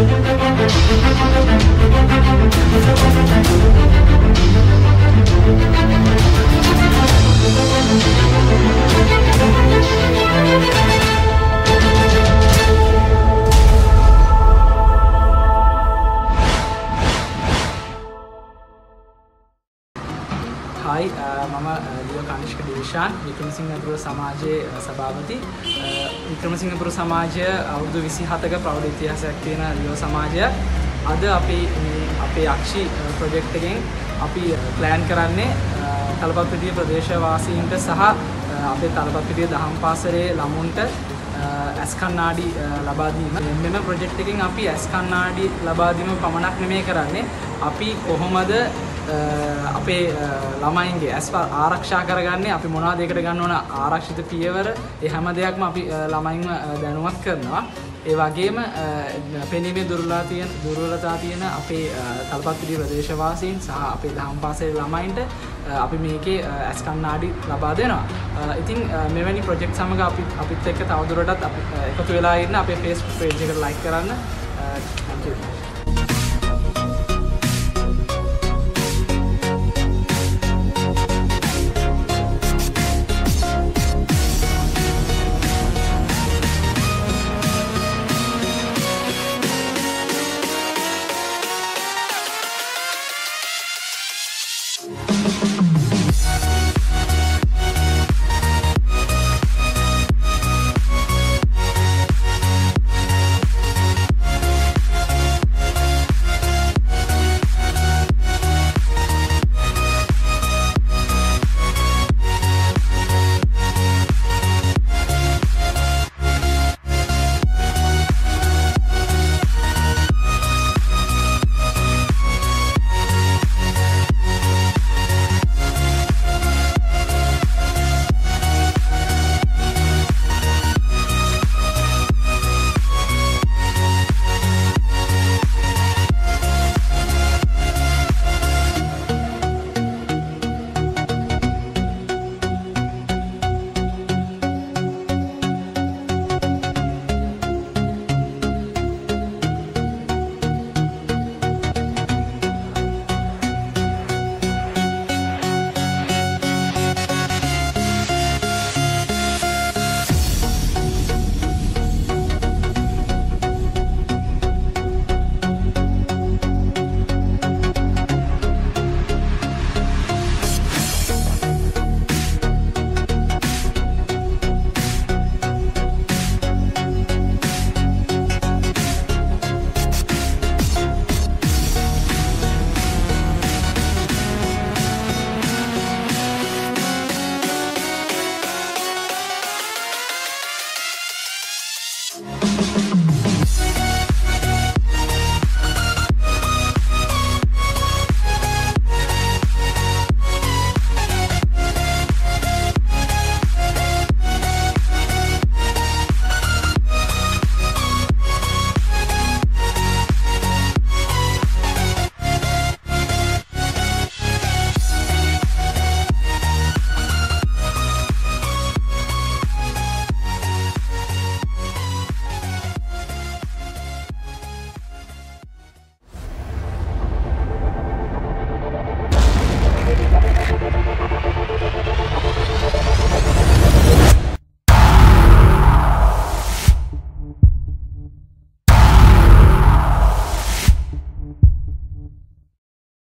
Hi, Mama Leo Wickramasinghepura සමාජයේ සභාපති. Wickramasinghepura සමාජය අවුරුදු 27ක ප්‍රෞಢ ඉතිහාසයක් තියෙන ලියෝ සමාජය. අද අපි අපේ Akshi ප්‍රොජෙක්ට් එකෙන් අපි ප්ලෑන් කරන්නේ තලපත්පිටිය ප්‍රදේශවාසීන්ට සහ අපේ තලපත්පිටිය දහම් පාසලේ ළමුන්ට ඇස් කණ්ණාඩි ලබා දීම. මෙම ප්‍රොජෙක්ට් එකෙන් අපි ඇස් කණ්ණාඩි ලබා දීම පමණක් නෙමෙයි කරන්නේ. අපි කොහොමද අපේ ළමයින්ගේ ඇස් ආරක්ෂා කරගන්නේ, අපි මොනවද ඒකට ගන්න ඕන ආරක්ෂිත පියවර, ඒ හැම දෙයක්ම අපි ළමයින්ව දැනුවත් කරනවා. ඒ වගේම පෙනීමේ දුර්වලතා තියෙන අපේ තලපත්පිටිය ප්‍රදේශවාසීන් සහ අපේ දහම් පාසලේ ළමයින්ට අපි මේකේ ඇස් කණ්ණාඩි ලබා දෙනවා. ඉතින් මෙවැනි ප්‍රොජෙක්ට් සමග අපිත් එක්ක තවදුරටත් එකතු වෙලා ඉන්න අපේ Facebook page එක like කරන්න. Thank you.